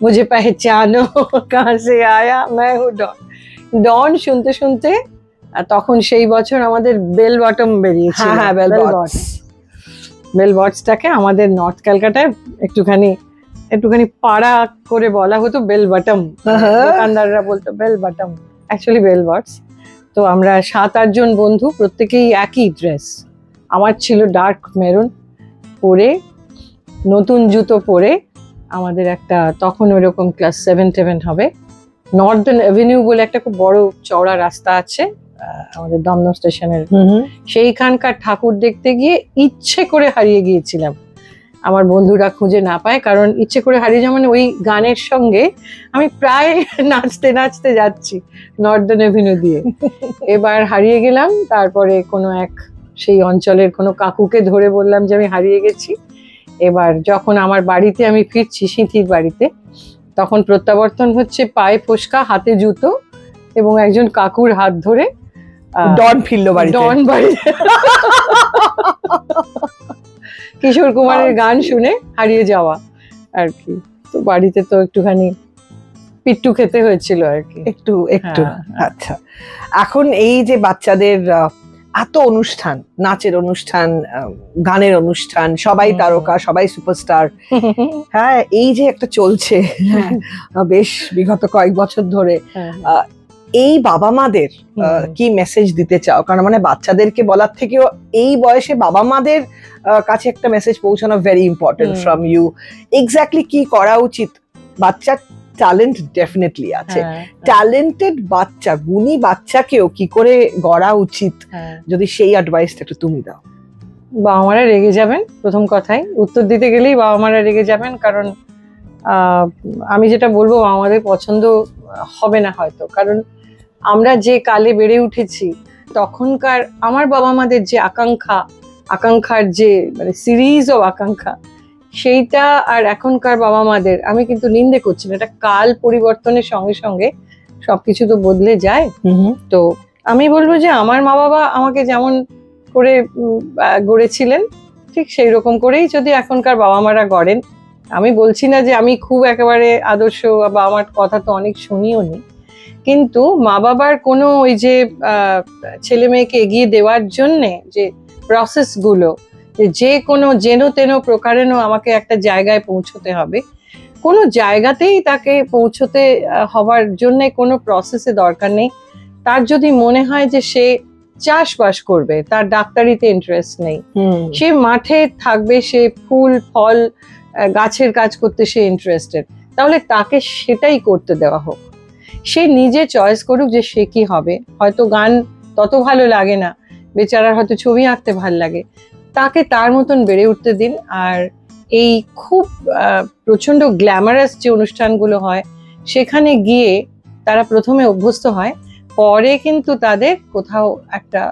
मुझे पहचानो कहाँ से आया मैं हूँ ডন শুনতে শুনতে, তখন সেই বছর আমাদের বেল বটম বেরিয়েছিল। হ্যাঁ, বেল বটসটাকে আমাদের নর্থ ক্যালকাটায় একটুখানি পাড়া করে বলা হতো বেল বটম, দোকানদাররা বলতো bell bottom, actually bell bots. তো আমরা 7-8 জন বন্ধু, প্রত্যেকেই একই ড্রেস। আমার ছিল ডার্ক মেরুন, পরে নতুন জুতো পরে আমাদের একটা, তখন ওইরকম ক্লাস 7 হবে, নর্দার্ন অ্যাভিনিউ বলে একটা খুব বড় চওড়া রাস্তা আছে আমাদের দমদম স্টেশনের, সেইখানকার ঠাকুর দেখতে গিয়ে ইচ্ছে করে হারিয়ে গিয়েছিলাম। আমার বন্ধুরা খুঁজে না পায়, কারণ ইচ্ছে করে হারিয়ে যাওয়া মানে ওই গানের সঙ্গে আমি প্রায় নাচতে নাচতে যাচ্ছি নর্দার্ন অ্যাভিনিউ দিয়ে। এবার হারিয়ে গেলাম, তারপরে কোনো এক সেই অঞ্চলের কোনো কাকুকে ধরে বললাম যে আমি হারিয়ে গেছি। এবার যখন আমার বাড়িতে আমি ফিরছি, সিঁথির বাড়িতে, তখন প্রত্যাবর্তন হচ্ছে পায়ে ফোসকা, হাতে জুতো, এবং একজন কাকুর হাত ধরে ডন ফিরলো বাড়িতে। ডন বাড়িতে কিশোর কুমারের গান শুনে হারিয়ে যাওয়া আর কি। তো বাড়িতে তো একটুখানি পিট্টু খেতে হয়েছিল আর কি, একটু। আচ্ছা, এখন এই যে বাচ্চাদের এত অনুষ্ঠান, নাচের অনুষ্ঠান, গানের অনুষ্ঠান, সবাই তারকা, সবাই সুপারস্টার, হ্যাঁ, এই যে একটা চলছে বেশ বিগত কয়েক বছর ধরে, এই বাবা মাদের কি মেসেজ দিতে চাও? কারণ মানে বাচ্চাদেরকে বলার থেকেও এই বয়সে বাবা মাদের কাছে একটা মেসেজ পৌঁছানো very important from you. Exactly কি করা উচিত? বাচ্চার ট্যালেন্ট ডেফিনেটলি আছে, ট্যালেন্টেড বাচ্চা, গুণী বাচ্চাকেও কি করে গড়া উচিত, যদি সেই অ্যাডভাইসটা একটু তুমি দাও। বাবা মারা রেগে যাবেন, প্রথম কথাই উত্তর দিতে গেলেই বাবা মারা রেগে যাবেন, কারণ আমি যেটা বলবো আমাদের পছন্দ হবে না হয়তো, কারণ আমরা যে কালে বেড়ে উঠেছি তখনকার আমার বাবা মাদের যে আকাঙ্ক্ষার যে মানে সিরিজ অফ আকাঙ্ক্ষা, সেইটা আর এখনকার বাবা মাদের আমি কিন্তু নিন্দে করছি না। এটা কাল পরিবর্তনের সঙ্গে সঙ্গে সবকিছু তো বদলে যায়। তো আমি বলবো যে আমার মা বাবা আমাকে যেমন করে গড়েছিলেন, ঠিক সেই রকম করেই যদি এখনকার বাবা মারা গড়েন। আমি বলছি না যে আমি খুব একেবারে আদর্শ, বা আমার কথা তো অনেক শুনিও নি, কিন্তু মা বাবার কোনো ওই যে ছেলে মেয়েকে এগিয়ে দেওয়ার জন্যে যে প্রসেসগুলো, যে কোনো যেন তেন প্রকারেণ আমাকে একটা জায়গায় পৌঁছতে হবে, কোনো জায়গাতেই তাকে পৌঁছতে হওয়ার জন্য কোনো প্রসেসে দরকার নেই। তার যদি মনে হয় যে সে চাষবাস করবে, তার ডাক্তারিতে ইন্টারেস্ট নেই, সে মাঠে থাকবে, সে ফুল ফল গাছের কাজ করতে সে ইন্টারেস্টেড, তাহলে তাকে সেটাই করতে দেওয়া হোক। সে নিজে চয়েস করুক যে সে কি হবে। হয়তো গান তত ভালো লাগে না, বেচারার হয়তো ছবি আঁকতে ভাল লাগে, তাকে তার মতন বেড়ে উঠতে দিন। আর এই খুব প্রচন্ড গ্ল্যামারাস যে অনুষ্ঠানগুলো হয় সেখানে গিয়ে তারা প্রথমে অভ্যস্ত হয়, পরে কিন্তু তাদের কোথাও একটা,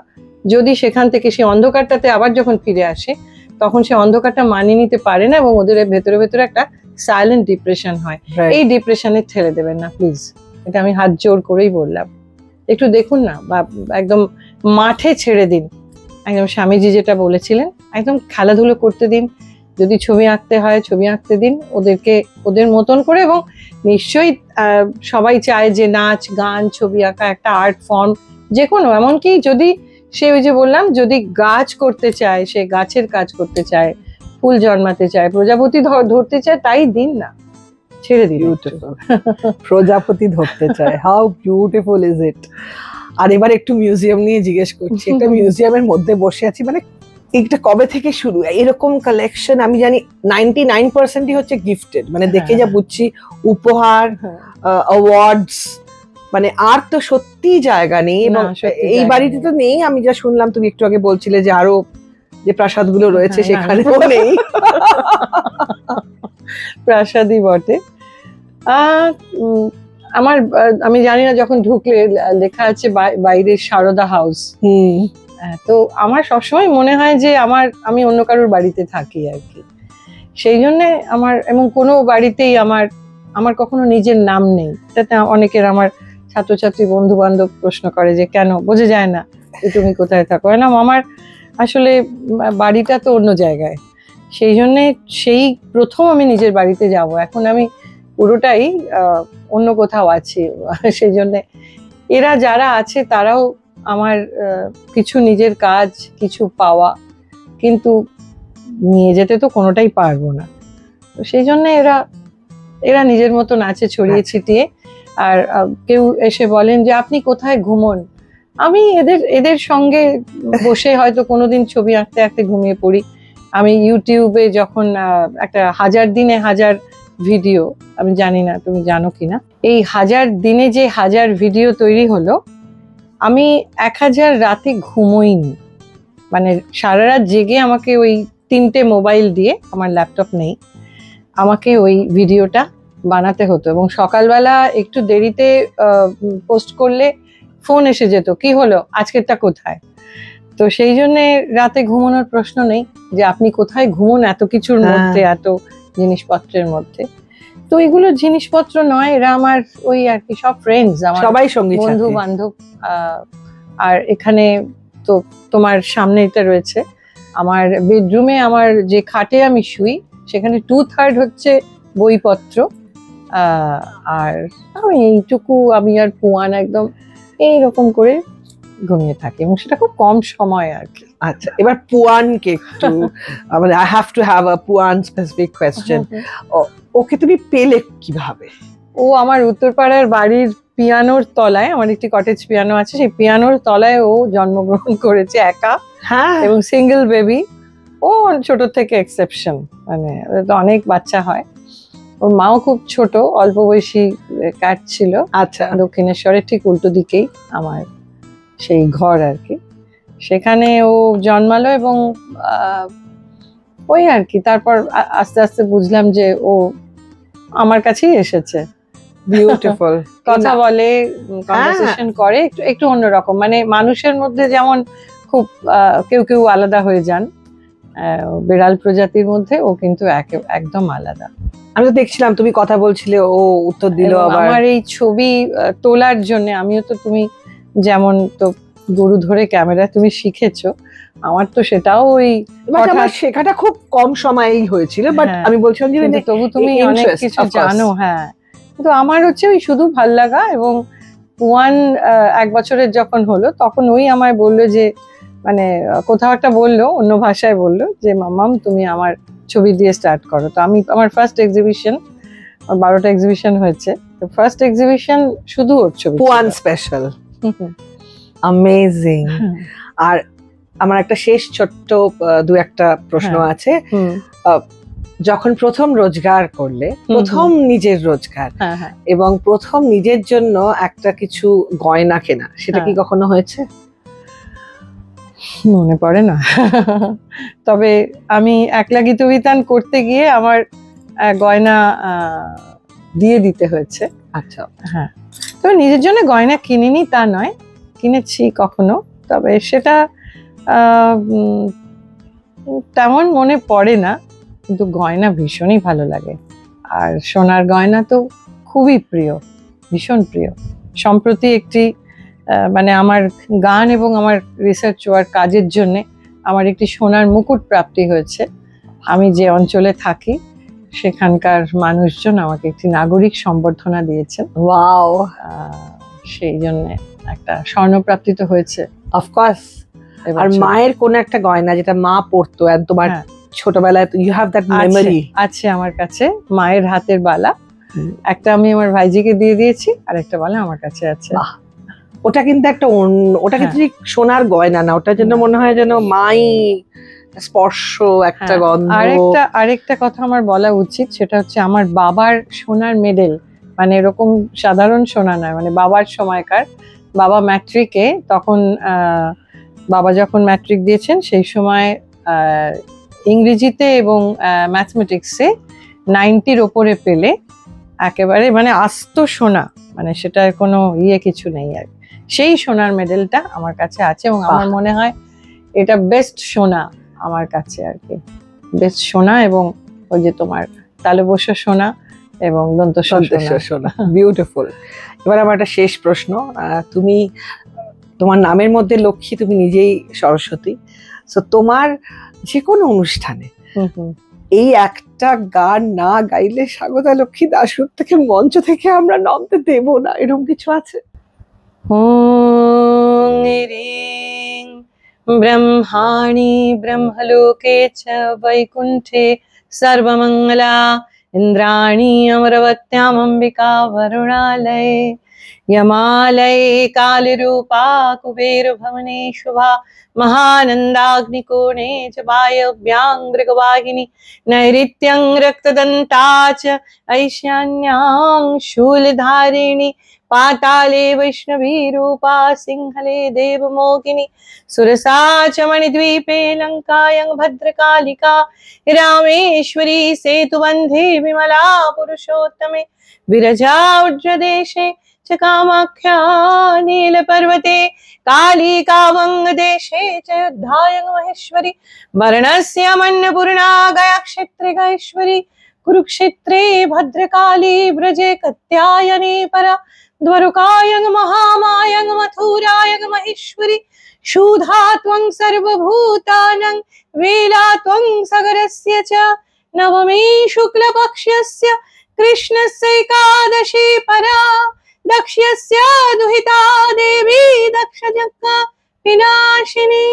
যদি সেখান থেকে সেই অন্ধকারটাতে আবার যখন ফিরে আসে তখন সে অন্ধকারটা মানিয়ে নিতে পারে না, এবং ওদের ভেতরে ভেতরে একটা সাইলেন্ট ডিপ্রেশন হয়। এই ডিপ্রেশনে ঠেলে দেবেন না প্লিজ, এটা আমি হাত জোর করেই বললাম। একটু দেখুন না, বা একদম মাঠে ছেড়ে দিন, একদম স্বামীজি যেটা বলেছিলেন, একদম খেলাধুলো করতে দিন। যদি ছবি আঁকতে হয় ছবি আঁকতে দিন ওদেরকে, ওদের মতন করে। এবং নিশ্চয়ই সবাই চায় যে নাচ গান ছবি আঁকা একটা আর্ট ফর্ম, যে কোনো, এমনকি যদি সে ওই যে বললাম যদি গাছ করতে চায়, সে গাছের কাজ করতে চায়, ফুল জন্মাতে চায়, প্রজাপতি ধরতে চায়, তাই দিন না, ছেড়ে দিন। প্রজাপতি ধরতে চায়, হাউ বিউটিফুল ইজ ইট। আর এবার একটু মিউজিয়াম নিয়ে জিজ্ঞেস করছি। একটা মিউজিয়ামের মধ্যে বসে আছি, মানে এটা কবে থেকে শুরু এরকম কালেকশন? আমি জানি 99%ই হচ্ছে গিফটেড, মানে দেখে যা বুঝছি উপহার, অ্যাওয়ার্ডস, মানে আর তো সত্যি জায়গা নেই। এবং এই বাড়িতে তো নেই, আমি যা শুনলাম, তুমি একটু আগে বলছিলে যে আরো যে প্রাসাদগুলো রয়েছে সেখানেও নেই। প্রাসাদই বটে। আমার, আমি জানি না, যখন ঢুকলে লেখা আছে বাইরে সারদা হাউস। তো আমার সবসময় মনে হয় যে আমি অন্য কারোর বাড়িতে থাকি আর কি, সেই জন্য আমার, এবং কোনো বাড়িতেই আমার কখনো নিজের নাম নেই। তাতে অনেকের, আমার ছাত্রছাত্রী বন্ধু বান্ধব প্রশ্ন করে যে কেন, বোঝা যায় না যে তুমি কোথায় থাকো। না, আমার আসলে বাড়িটা তো অন্য জায়গায়, সেই জন্যে সেই প্রথম আমি নিজের বাড়িতে যাব। এখন আমি পুরোটাই অন্য কোথাও আছি, সেই জন্যে এরা যারা আছে তারাও আমার কিছু নিজের কাজ, কিছু পাওয়া, কিন্তু নিয়ে যেতে তো কোনোটাই পারবো না। তো সেই জন্য এরা নিজের মতন আছে ছড়িয়ে ছিটিয়ে। আর কেউ এসে বলেন যে আপনি কোথায় ঘুমোন, আমি এদের সঙ্গে বসে হয়তো কোনোদিন ছবি আঁকতে আঁকতে ঘুমিয়ে পড়ি। আমি ইউটিউবে যখন একটা 1000 দিনে 1000 ভিডিও, আমি জানি না তুমি জানো কিনা, এই 1000 দিনে যে 1000 ভিডিও তৈরি হলো, আমি 1000 রাতে ঘুমোইনি। মানে সারা রাত জেগে আমাকে ওই 3টে মোবাইল দিয়ে, আমার ল্যাপটপ নেই, আমাকে ওই ভিডিওটা বানাতে হতো। এবং সকালবেলা একটু দেরিতে পোস্ট করলে ফোন এসে যেত, কি হলো আজকেরটা কোথায়। তো সেই জন্যে রাতে ঘুমানোর প্রশ্ন নেই, যে আপনি কোথায় ঘুমোন এত কিছুর মধ্যে, এত জিনিসপত্রের মধ্যে। তো এগুলো জিনিসপত্র নয়, এরা আমার ওই আর কি সব ফ্রেন্ডস, আমার সবাই সঙ্গী বন্ধু বান্ধব। আর এখানে তো তোমার সামনে এটা রয়েছে, আমার বেডরুমে আমার যে খাটে আমি শুই সেখানে 2/3 হচ্ছে বইপত্র, আর আমি এইটুকু, আমি আর পুয়ান একদম এইরকম করে ঘুমিয়ে থাকি, এবং সেটা খুব কম সময় আর কি। আচ্ছা, এবার পুয়ানকে একটু, মানে I have to have a পুয়ান স্পেসিফিক কোয়েশ্চেন। ওকে তুমি পেলে কিভাবে? ও আমার উত্তরপাড়ার বাড়ির পিয়ানোর তলায়, আমার একটি কটেজ পিয়ানো আছে, সেই পিয়ানোর তলায় ও জন্মগ্রহণ করেছে একা, এবং সিঙ্গেল বেবি। ও ছোট থেকে এক্সেপশন, মানে অনেক বাচ্চা হয়। ওর মাও খুব ছোট, অল্প বয়সী ক্যাট ছিল। আচ্ছা, দক্ষিণেশ্বরের ঠিক উল্টো দিকেই আমার সেই ঘর আর কি, সেখানে ও জন্মালো। এবং ওই আর কি, তারপর আস্তে আস্তে বুঝলাম যে ও আমার কাছেই এসেছে, বিউটিফুল। কথা বলে, কনভারসেশন করে, একটু একটু অন্যরকম। মানে মানুষের মধ্যে যেমন খুব কেউ কেউ আলাদা হয়ে যান, বিড়াল প্রজাতির মধ্যে ও কিন্তু একদম আলাদা। আমি তো দেখছিলাম তুমি কথা বলছিলে, ও উত্তর দিল আবার। আমার এই ছবি তোলার জন্য আমিও তো, তুমি যেমন তো গরু ধরে ক্যামেরা তুমি শিখেছো, আমার তো সেটাও ওই আমার শেখাটা খুব কম সময়েই হয়েছিল, বাট আমি বলছিলাম যে তবু তুমি অনেক কিছু জানো। হ্যাঁ, কিন্তু আমার হচ্ছে ওই শুধু ভাল লাগা। এবং পুয়ান 1 বছরের যখন হলো তখন ওই আমায় বললো যে, মানে কোথাও একটা বললো, অন্য ভাষায় বললো যে মাম্মাম তুমি আমার ছবি দিয়ে স্টার্ট করো। তো আমি আমার ফার্স্ট এক্সিবিশন, 12টা এক্সিবিশন হয়েছে, তো ফার্স্ট এক্সিবিশন শুধু ওর ছবি, পুয়ান স্পেশাল। অ্যামেজিং। আর আমার একটা শেষ ছোট্ট 2-1টা প্রশ্ন আছে। যখন প্রথম রোজগার করলে, প্রথম নিজের রোজগার এবং প্রথম নিজের জন্য একটা কিছু গয়না কেনা, সেটা কি কখনো হয়েছে? মনে পড়ে না, তবে আমি একলা গীত বিতান করতে গিয়ে আমার গয়না দিয়ে দিতে হয়েছে। আচ্ছা, হ্যাঁ, তবে নিজের জন্য গয়না কিনিনি তা নয়, কিনেছি কখনো, তবে সেটা তেমন মনে পড়ে না। কিন্তু গয়না ভীষণই ভালো লাগে, আর সোনার গয়না তো খুবই প্রিয়, ভীষণ প্রিয়। সম্প্রতি একটি মানে আমার গান এবং আমার রিসার্চ ওয়ার্ক কাজের জন্য আমার একটি সোনার মুকুট প্রাপ্তি হয়েছে। আমি যে অঞ্চলে থাকি সেখানকার মানুষজন আমাকে একটি নাগরিক সম্বর্ধনা দিয়েছেন। ওয়াও! সেই জন্য একটা স্বর্ণপ্রাপ্তি তো হয়েছে, অফকোর্স। আর মায়ের কোন একটা গয়না যেটা মা পরতো তোমার ছোটবেলায়, ইউ হ্যাভ দ্যাট মেমরি? আছে আমার কাছে, মায়ের হাতের বালা একটা আমি আমার ভাইজিকে দিয়ে দিয়েছি, আর একটা বালা আমার কাছে আছে। ওটা কিন্তু একটা ওটা কিন্তু সোনার গয়না না, ওটা যেন মনে হয় যেন মাই স্পর্শ, একটা গন্ধ। আরেকটা কথা আমার বলা উচিত, সেটা হচ্ছে আমার বাবার সোনার মেডেল, মানে এরকম সাধারণ সোনা নয়, মানে বাবার সময়কার, বাবা ম্যাট্রিকে তখন, বাবা যখন ম্যাট্রিক দিয়েছেন সেই সময় ইংরেজিতে এবং ম্যাথমেটিক্সে 90-র ওপরে পেলে একেবারে মানে আস্ত সোনা, মানে সেটার কোনো কিছু নেই আর। সেই সোনার মেডেলটা আমার কাছে আছে এবং আমার মনে হয় এটা বেস্ট সোনা আমার কাছে আর কি, বেস্ট সোনা। এবং ওই যে তোমার তালবস্য সোনা এবং দন্তস্ব সোনা, বিউটিফুল। এবার আমার একটা শেষ প্রশ্ন, তুমি তোমার নামের মধ্যে লক্ষ্মী, তুমি নিজেই সরস্বতী, সো তোমার যে কোনো অনুষ্ঠানে এই একটা গান না গাইলে স্বাগতা লক্ষ্মী দাশরথ থেকে মঞ্চ থেকে আমরা নামতে দেব না, এরকম কিছু আছে? ব্রহ্মাণি ব্রহ্মলোকে চ বৈকুণ্ঠে সর্বমঙ্গলা ইন্দ্রাণী অমরবত্যাম অম্বিকা বরুণালয়ে यमालये कालरूपा कुबेर भवने शुभा महानन्दाग्निकोणे च वायव्यां मृगवाहिनी नैऋत्यं रक्तदन्ता च ऐशान्यां शूलधारिणी पाताले वैष्णवी रूपा सिंहले देवमोहिनी सुरसा च मणिद्वीपे लङ्कायां भद्रकालिका रामेश्वरी सेतुबन्धे विमला पुरुषोत्तमे विरजा उज्रदेशे च कामाख्या नीलपर्वते कालिका वङ्गदेशे च योद्धायां महेश्वरी वर्णस्य मन्नपूर्णा गया क्षेत्रे गयेश्वरी कुरुक्षेत्रे भद्रकाली व्रजे कत्यायनी परा द्वारकायां महामायां मथुरायां महेश्वरी शूधा त्वं सर्वभूतानां वेला त्वं सागरस्य च नवमी शुक्लपक्षस्य कृष्णस्य एकादशी परा दक्ष्यस्य दुहिता देवी दक्षयज्ञ विनाशिनी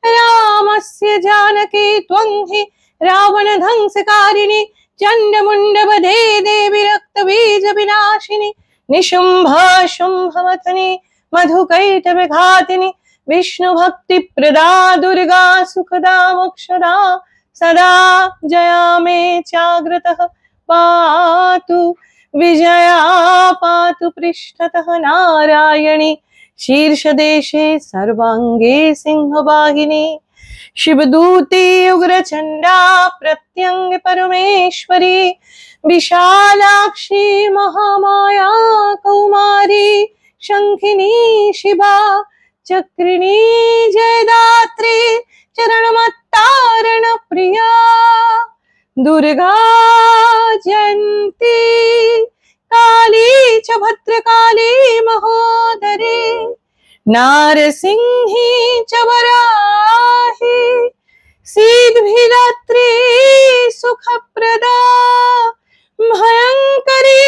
रामस्य जानकी त्वं हि रावणध्वंसकारिणी चण्डमुण्डवधे देवी रक्तबीज विनाशिनी निशुम्भ शुम्भमथनी मधुकैटविघातिनी विष्णुभक्तिप्रदा दुर्गा सुखदा मोक्षदा सदा जया मे चाग्रतः पातु विजया पातु पृष्ठतः नारायणी शीर्षदेशे सर्वांगे सिंहवाहिनी शिवदूते उग्रचंडा प्रत्यंग परमेश्वरी विशालाक्षी महामाया कौमारी शंखिनी शिवा चक्रिणी जयदात्री चरणमत्तारण प्रिया दुर्गा जयंती काली च भद्रकाली महोदरी नारसिंही च वराही सिद्धिदात्री सुखप्रदा भयंकरी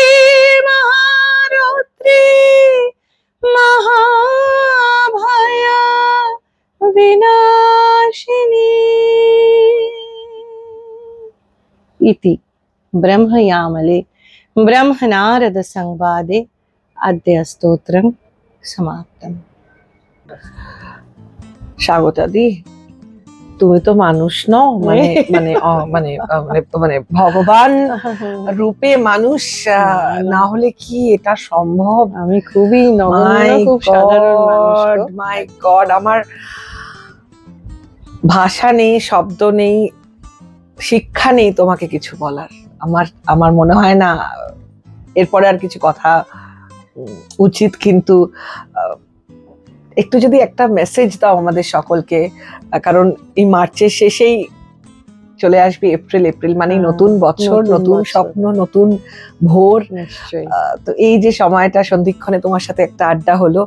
महारौद्री महाभया विनाशिनी इति ब्रह्मयामले ब्रह्मनारद संवादे अद्य स्तोत्रं समाप्तम्। স্বাগতা দি, তুমি তো মানুষ নও, মানে মানে মানে মানে ভগবান রূপে মানুষ না হলে কি এটা সম্ভব? আমি খুবই নগণ্য, খুব সাধারণ মানুষ। মাই গড, আমার ভাষা নেই, শব্দ নেই, শিক্ষা নেই তোমাকে কিছু বলার। আমার মনে হয় না এরপরে আর কিছু কথা উচিত, কিন্তু একটু যদি একটা মেসেজ দাও আমাদের সকলকে, কারণ এই মার্চের শেষেই চলে আসবে এপ্রিল মানে নতুন বছর, নতুন স্বপ্ন, নতুন ভোর। তো এই যে সময়টা সন্ধিক্ষণে তোমার সাথে একটা আড্ডা হলো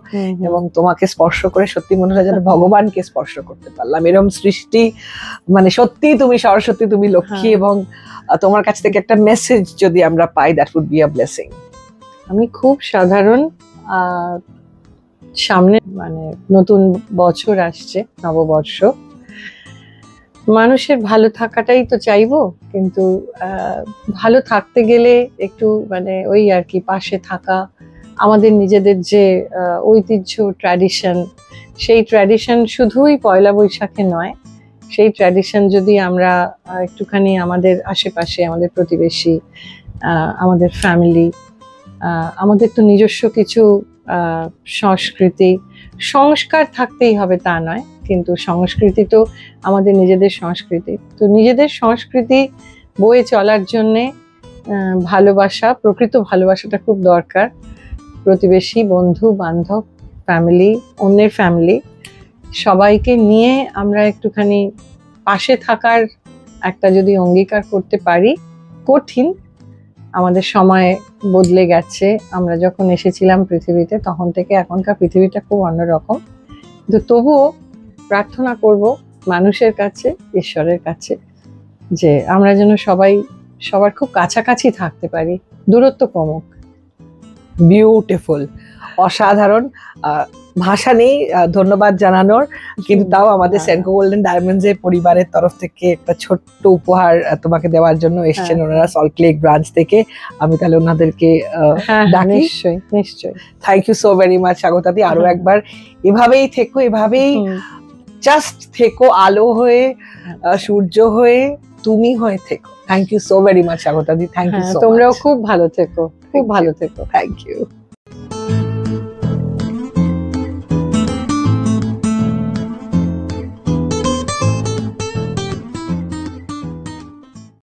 এবং তোমাকে স্পর্শ করে সত্যি মনে হয় যেন ভগবানকে স্পর্শ করতে পারলাম। এরকম সৃষ্টি, মানে সত্যি তুমি সরস্বতী, তুমি লক্ষ্মী, এবং তোমার কাছ থেকে একটা মেসেজ যদি আমরা পাই, that would be a blessing. আমি খুব সাধারণ, সামনে মানে নতুন বছর আসছে, নববর্ষ, মানুষের ভালো থাকাটাই তো চাইবো, কিন্তু ভালো থাকতে গেলে একটু মানে ওই আর কি পাশে থাকা, আমাদের নিজেদের যে ঐতিহ্য, ট্র্যাডিশন, সেই ট্র্যাডিশন শুধুই পয়লা বৈশাখে নয়, সেই ট্র্যাডিশন যদি আমরা একটুখানি আমাদের আশেপাশে, আমাদের প্রতিবেশী, আমাদের ফ্যামিলি, আমাদের তো নিজস্ব কিছু সংস্কৃতি, সংস্কার থাকতেই হবে তা নয়, কিন্তু সংস্কৃতি তো আমাদের নিজেদের সংস্কৃতি। তো নিজেদের সংস্কৃতি বয়ে চলার জন্যে ভালোবাসা, প্রকৃত ভালোবাসাটা খুব দরকার। প্রতিবেশী, বন্ধু বান্ধব, ফ্যামিলি, অন্যের ফ্যামিলি, সবাইকে নিয়ে আমরা একটুখানি পাশে থাকার একটা যদি অঙ্গীকার করতে পারি। কঠিন, আমাদের সময় বদলে গেছে, আমরা যখন এসেছিলাম পৃথিবীতে তখন থেকে এখনকার পৃথিবীটা খুব অন্যরকম, কিন্তু তবুও প্রার্থনা করব মানুষের কাছে, ঈশ্বরের কাছে, যে আমরা যেন সবাই সবার খুব কাছাকাছি থাকতে পারি, দূরত্ব কমুক। বিউটিফুল, অসাধারণ, ভাষা নেই ধন্যবাদ জানানোর, কিন্তু তাও আমাদের সেনকো গোল্ডেন ডায়মন্ডস এর পরিবারের তরফ থেকে একটা ছোট্ট উপহার তোমাকে দেওয়ার জন্য এসেছেন ওনারা সল্টলেক ব্রাঞ্চ থেকে। আমি তাহলে ওনাদেরকে ডাকি। নিশ্চয়ই নিশ্চয়ই। Thank you so very much স্বাগতাদি। আরো একবার এভাবেই থেকো, এভাবেই জাস্ট থেকো, আলো হয়ে, সূর্য হয়ে, তুমি হয়ে থেকো। Thank you so very much স্বাগতাদি। Thank you so much. তোমরাও খুব ভালো থেকো, খুব ভালো থেকো। Thank you.